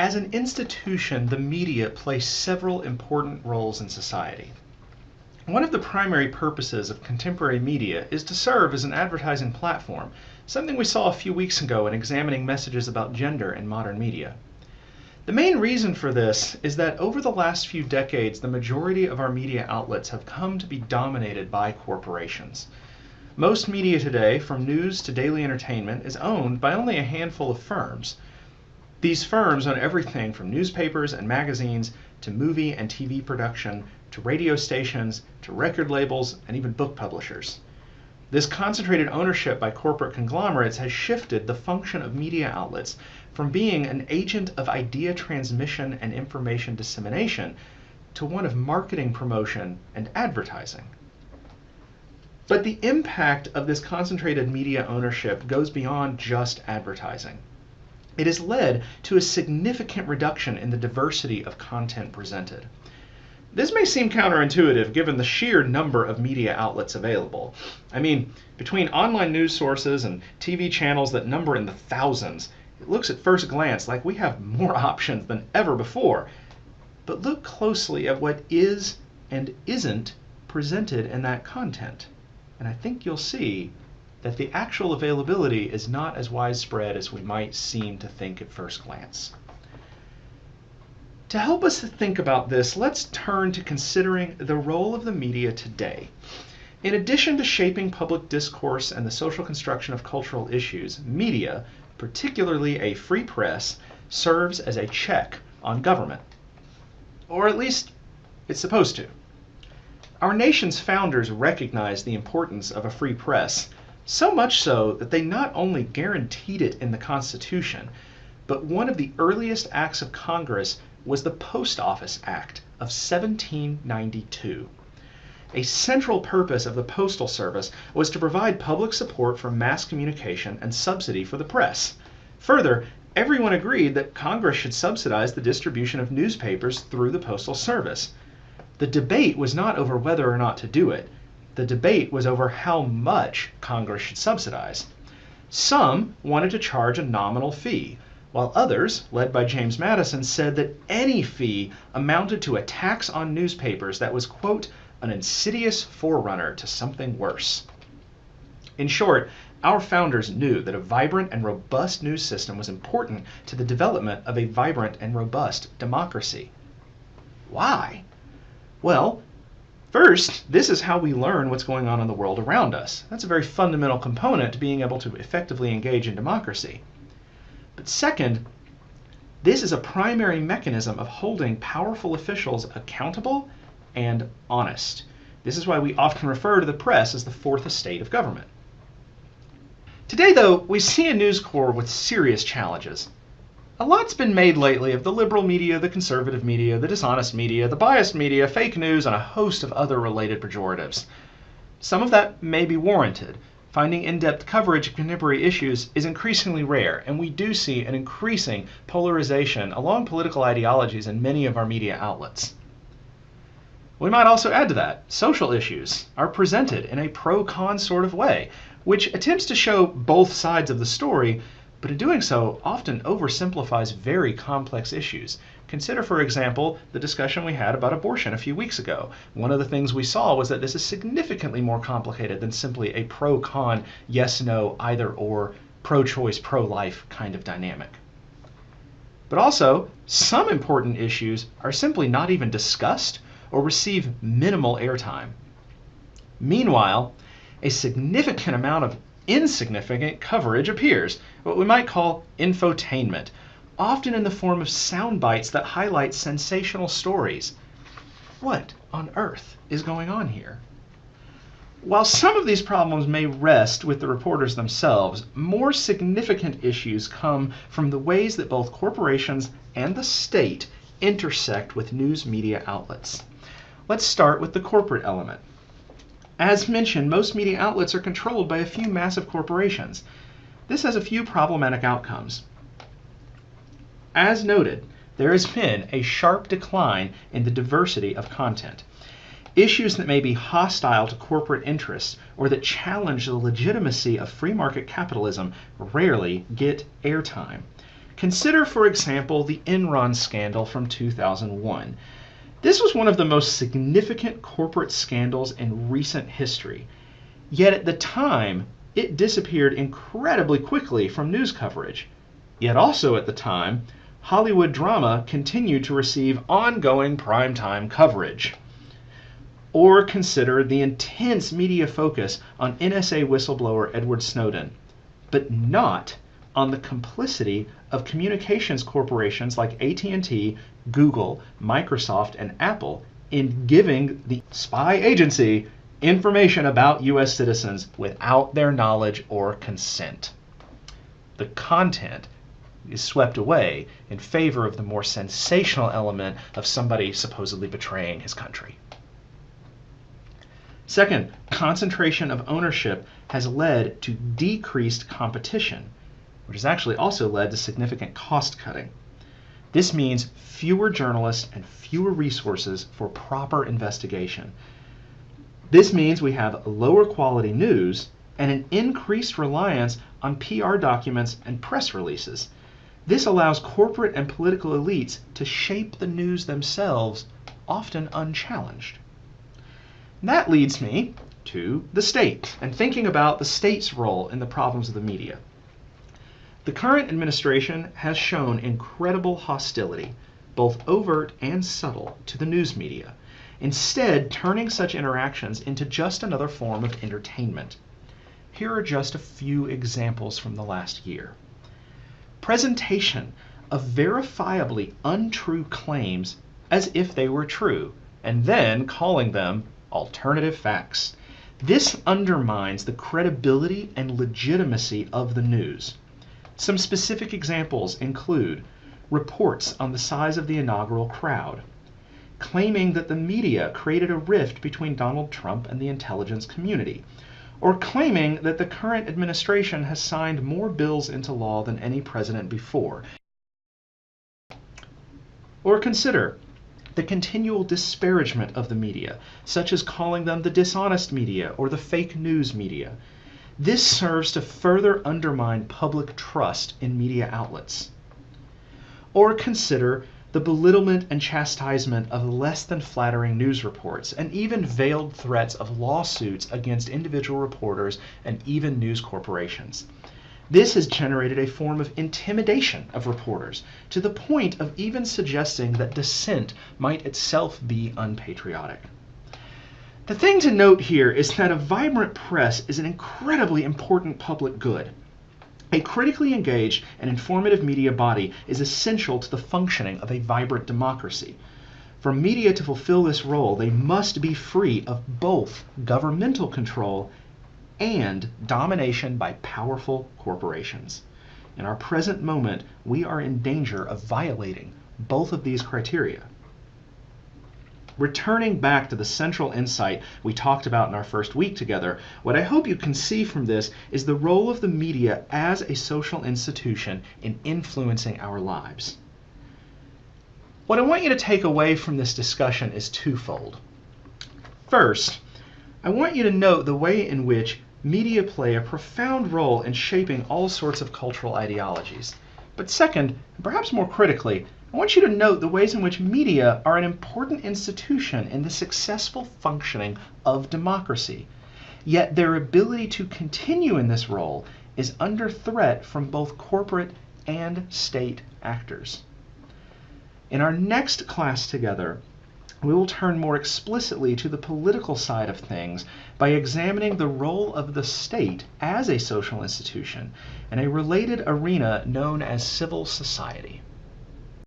As an institution, the media play several important roles in society. One of the primary purposes of contemporary media is to serve as an advertising platform, something we saw a few weeks ago in examining messages about gender in modern media. The main reason for this is that over the last few decades, the majority of our media outlets have come to be dominated by corporations. Most media today, from news to daily entertainment, is owned by only a handful of firms. These firms own everything from newspapers and magazines to movie and TV production, to radio stations, to record labels, and even book publishers. This concentrated ownership by corporate conglomerates has shifted the function of media outlets from being an agent of idea transmission and information dissemination to one of marketing promotion and advertising. But the impact of this concentrated media ownership goes beyond just advertising. It has led to a significant reduction in the diversity of content presented. This may seem counterintuitive given the sheer number of media outlets available. I mean, between online news sources and TV channels that number in the thousands, it looks at first glance like we have more options than ever before. But look closely at what is and isn't presented in that content, and I think you'll see that the actual availability is not as widespread as we might seem to think at first glance. To help us to think about this, let's turn to considering the role of the media today. In addition to shaping public discourse and the social construction of cultural issues, media, particularly a free press, serves as a check on government. Or at least, it's supposed to. Our nation's founders recognized the importance of a free press, so much so that they not only guaranteed it in the Constitution, but one of the earliest acts of Congress was the Post Office Act of 1792. A central purpose of the Postal Service was to provide public support for mass communication and subsidy for the press. Further, everyone agreed that Congress should subsidize the distribution of newspapers through the Postal Service. The debate was not over whether or not to do it. The debate was over how much Congress should subsidize. Some wanted to charge a nominal fee, while others, led by James Madison, said that any fee amounted to a tax on newspapers that was, quote, an insidious forerunner to something worse. In short, our founders knew that a vibrant and robust news system was important to the development of a vibrant and robust democracy. Why? Well, first, this is how we learn what's going on in the world around us. That's a very fundamental component to being able to effectively engage in democracy. But second, this is a primary mechanism of holding powerful officials accountable and honest. This is why we often refer to the press as the fourth estate of government. Today, though, we see a News Corps with serious challenges. A lot's been made lately of the liberal media, the conservative media, the dishonest media, the biased media, fake news, and a host of other related pejoratives. Some of that may be warranted. Finding in-depth coverage of contemporary issues is increasingly rare, and we do see an increasing polarization along political ideologies in many of our media outlets. We might also add to that, social issues are presented in a pro-con sort of way, which attempts to show both sides of the story, but in doing so often oversimplifies very complex issues. Consider, for example, the discussion we had about abortion a few weeks ago. One of the things we saw was that this is significantly more complicated than simply a pro-con, yes-no, either-or, pro-choice, pro-life kind of dynamic. But also, some important issues are simply not even discussed or receive minimal airtime. Meanwhile, a significant amount of insignificant coverage appears, what we might call infotainment, often in the form of sound bites that highlight sensational stories. What on earth is going on here? While some of these problems may rest with the reporters themselves, more significant issues come from the ways that both corporations and the state intersect with news media outlets. Let's start with the corporate element. As mentioned, most media outlets are controlled by a few massive corporations. This has a few problematic outcomes. As noted, there has been a sharp decline in the diversity of content. Issues that may be hostile to corporate interests or that challenge the legitimacy of free market capitalism rarely get airtime. Consider, for example, the Enron scandal from 2001. This was one of the most significant corporate scandals in recent history. Yet at the time, it disappeared incredibly quickly from news coverage. Yet also at the time, Hollywood drama continued to receive ongoing primetime coverage. Or consider the intense media focus on NSA whistleblower Edward Snowden, but not on the complicity of communications corporations like AT&T, Google, Microsoft, and Apple in giving the spy agency information about U.S. citizens without their knowledge or consent. The content is swept away in favor of the more sensational element of somebody supposedly betraying his country. Second, concentration of ownership has led to decreased competition, which has actually also led to significant cost cutting. This means fewer journalists and fewer resources for proper investigation. This means we have lower quality news and an increased reliance on PR documents and press releases. This allows corporate and political elites to shape the news themselves, often unchallenged. And that leads me to the state and thinking about the state's role in the problems of the media. The current administration has shown incredible hostility, both overt and subtle, to the news media, instead turning such interactions into just another form of entertainment. Here are just a few examples from the last year. Presentation of verifiably untrue claims as if they were true, and then calling them alternative facts. This undermines the credibility and legitimacy of the news. Some specific examples include reports on the size of the inaugural crowd, claiming that the media created a rift between Donald Trump and the intelligence community, or claiming that the current administration has signed more bills into law than any president before. Or consider the continual disparagement of the media, such as calling them the dishonest media or the fake news media. This serves to further undermine public trust in media outlets. Or consider the belittlement and chastisement of less than flattering news reports, and even veiled threats of lawsuits against individual reporters and even news corporations. This has generated a form of intimidation of reporters, to the point of even suggesting that dissent might itself be unpatriotic. The thing to note here is that a vibrant press is an incredibly important public good. A critically engaged and informative media body is essential to the functioning of a vibrant democracy. For media to fulfill this role, they must be free of both governmental control and domination by powerful corporations. In our present moment, we are in danger of violating both of these criteria. Returning back to the central insight we talked about in our first week together, what I hope you can see from this is the role of the media as a social institution in influencing our lives. What I want you to take away from this discussion is twofold. First, I want you to note the way in which media play a profound role in shaping all sorts of cultural ideologies. But second, and perhaps more critically, I want you to note the ways in which media are an important institution in the successful functioning of democracy. Yet their ability to continue in this role is under threat from both corporate and state actors. In our next class together, we will turn more explicitly to the political side of things by examining the role of the state as a social institution in a related arena known as civil society.